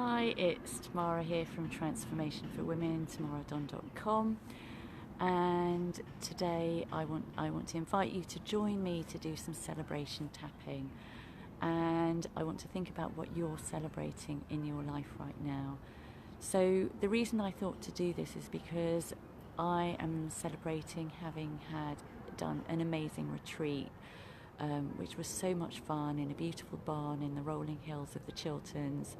Hi, it's Tamara here from Transformation for Women, tamaradon.com, and today I want to invite you to join me to do some celebration tapping, and I want to think about what you're celebrating in your life right now. So the reason I thought to do this is because I am celebrating having done an amazing retreat, which was so much fun in a beautiful barn in the rolling hills of the Chilterns,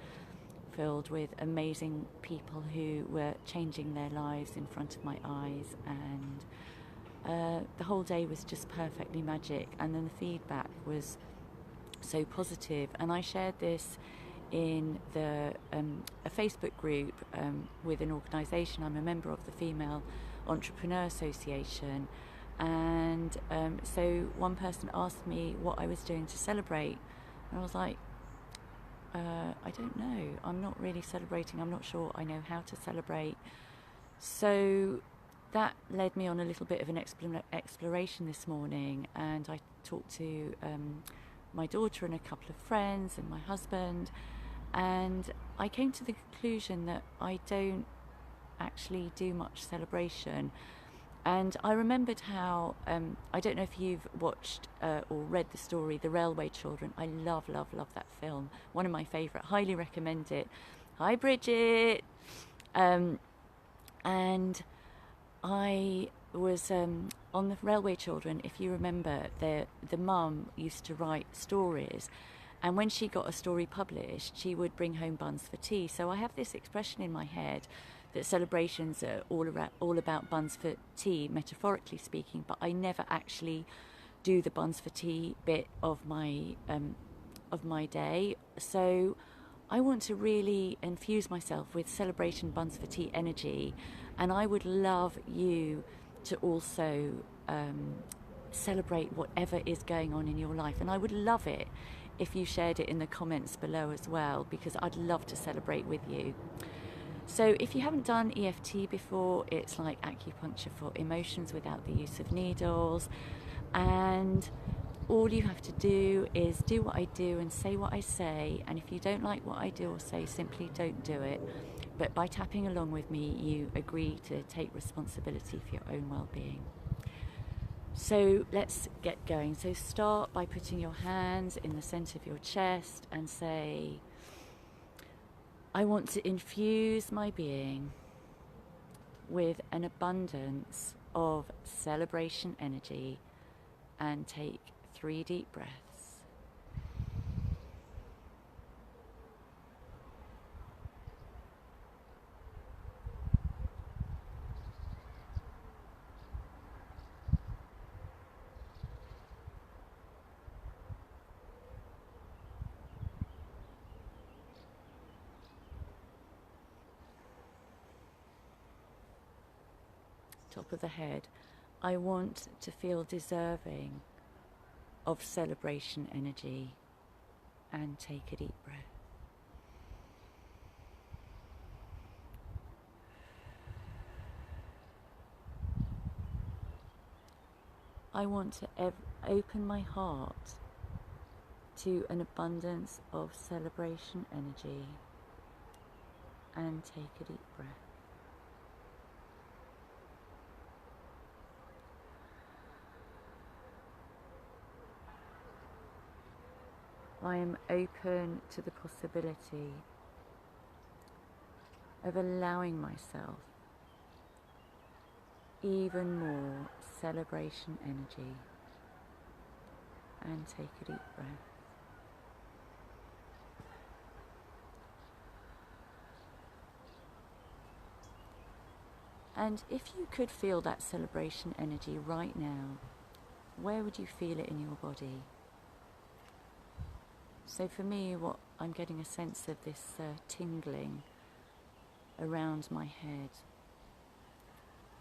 filled with amazing people who were changing their lives in front of my eyes, and the whole day was just perfectly magic, and then the feedback was so positive. And I shared this in a Facebook group with an organisation. I'm a member of the Female Entrepreneur Association, and so one person asked me what I was doing to celebrate, and I was like, I don't know. I'm not really celebrating. I'm not sure I know how to celebrate. So that led me on a little bit of an exploration this morning, and I talked to my daughter and a couple of friends and my husband, and I came to the conclusion that I don't actually do much celebration. And I remembered how, I don't know if you've watched or read the story, The Railway Children. I love that film. One of my favourite. Highly recommend it. Hi, Bridget. And I was on The Railway Children. If you remember, the mum used to write stories. And when she got a story published, she would bring home buns for tea. So I have this expression in my head that celebrations are all about buns for tea, metaphorically speaking, but I never actually do the buns for tea bit of my day. So I want to really infuse myself with celebration buns for tea energy, and I would love you to also celebrate whatever is going on in your life. And I would love it if you shared it in the comments below as well, because I'd love to celebrate with you. So if you haven't done EFT before, it's like acupuncture for emotions without the use of needles, and all you have to do is do what I do and say what I say, and if you don't like what I do or say, simply don't do it. But by tapping along with me, you agree to take responsibility for your own well-being. So let's get going. So start by putting your hands in the center of your chest and say, I want to infuse my being with an abundance of celebration energy, and take 3 deep breaths. Top of the head. I want to feel deserving of celebration energy, and take a deep breath. I want to open my heart to an abundance of celebration energy, and take a deep breath. I am open to the possibility of allowing myself even more celebration energy, and take a deep breath. And if you could feel that celebration energy right now, where would you feel it in your body? So for me, what I'm getting a sense of this tingling around my head.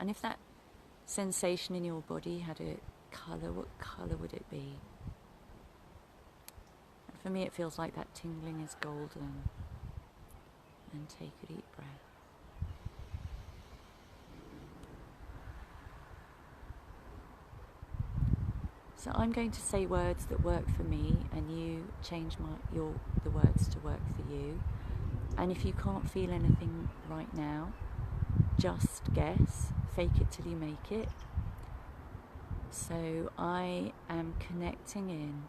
And if that sensation in your body had a colour, what colour would it be? And for me, it feels like that tingling is golden. And take a deep breath. So I'm going to say words that work for me, and you change the words to work for you. And if you can't feel anything right now, just guess, fake it till you make it. So I am connecting in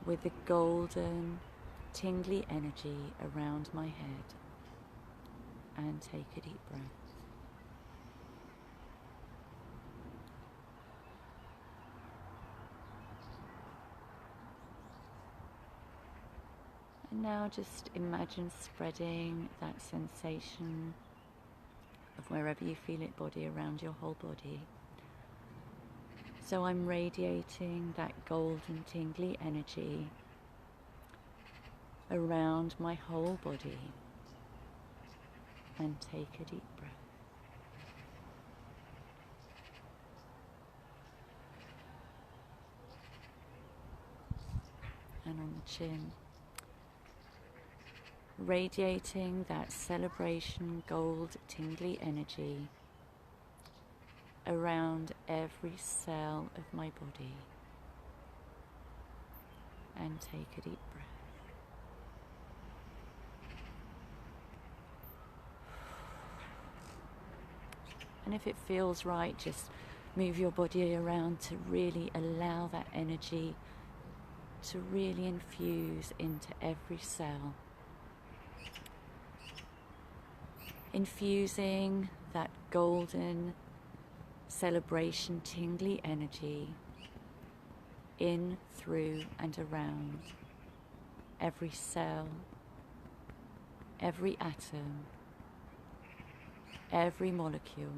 with the golden, tingly energy around my head, and take a deep breath. And now just imagine spreading that sensation of wherever you feel it, body, around your whole body. So I'm radiating that golden, tingly energy around my whole body, and take a deep breath. And on the chin, radiating that celebration, gold, tingly energy around every cell of my body, and take a deep breath. And if it feels right, just move your body around to really allow that energy to really infuse into every cell. Infusing that golden celebration, tingly energy in, through, and around every cell, every atom, every molecule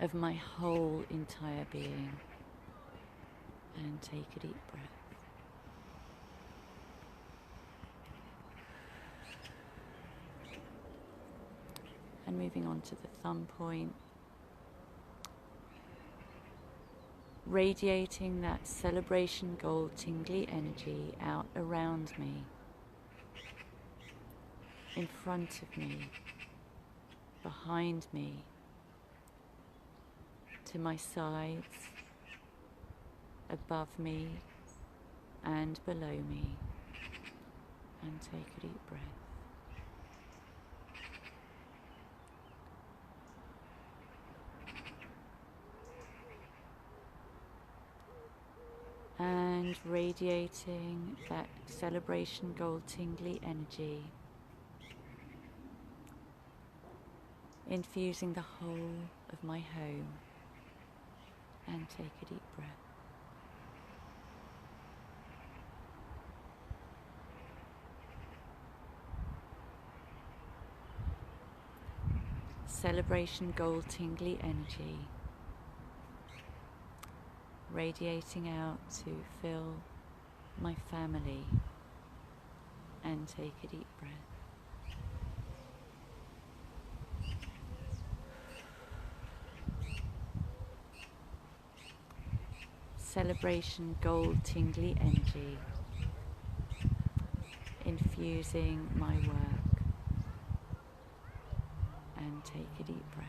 of my whole entire being. And take a deep breath. And moving on to the thumb point, radiating that celebration, gold, tingly energy out around me, in front of me, behind me, to my sides, above me and below me. And take a deep breath. And radiating that celebration, gold, tingly energy, infusing the whole of my home. And take a deep breath. Celebration, gold, tingly energy, radiating out to fill my family. And take a deep breath. Celebration, gold, tingly energy, infusing my work. And take a deep breath.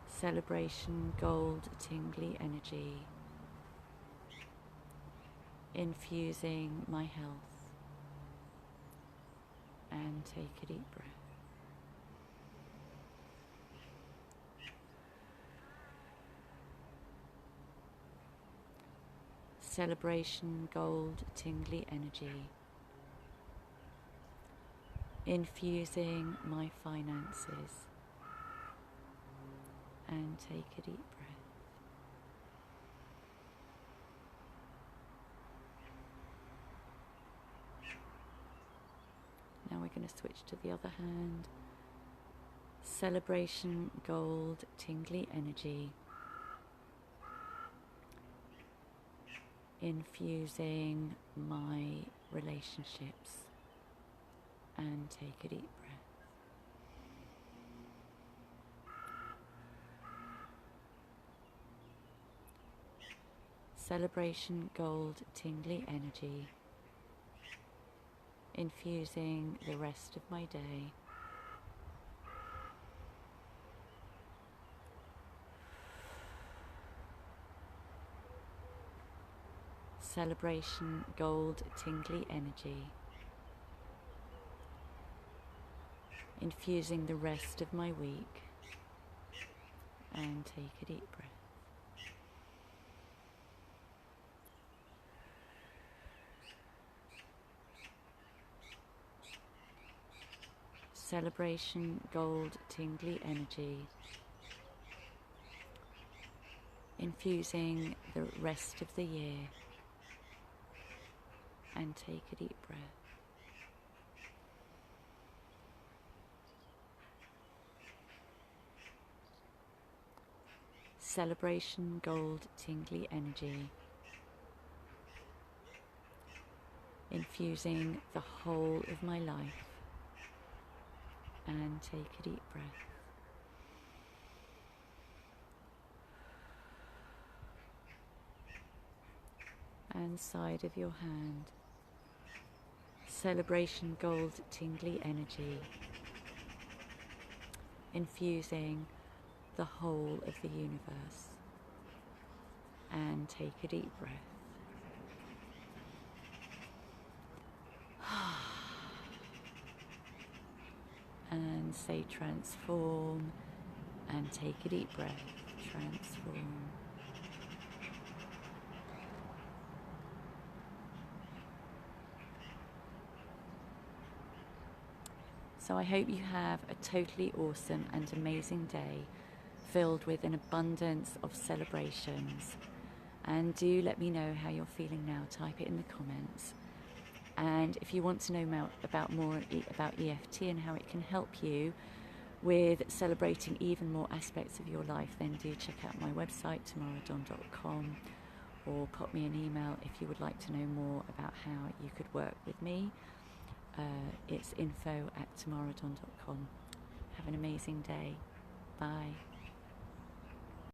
Celebration, gold, tingly energy, infusing my health. And take a deep breath. Celebration, gold, tingly energy, infusing my finances. And take a deep breath. Now we're going to switch to the other hand. Celebration, gold, tingly energy, infusing my relationships. And take a deep breath. Celebration, gold, tingly energy, infusing the rest of my day. Celebration Gold Tingly Energy, infusing the rest of my week, and take a deep breath. Celebration Gold Tingly Energy, infusing the rest of the year, and take a deep breath. Celebration Gold Tingly Energy, infusing the whole of my life, and take a deep breath. And side of your hand. Celebration Gold Tingly Energy, infusing the whole of the universe, and take a deep breath. And say transform, and take a deep breath. Transform. So I hope you have a totally awesome and amazing day filled with an abundance of celebrations. And do let me know how you're feeling now. Type it in the comments. And if you want to know more about EFT and how it can help you with celebrating even more aspects of your life, then do check out my website, tamaradon.com, or pop me an email if you would like to know more about how you could work with me. It's info@tamaradon.com. Have an amazing day. Bye.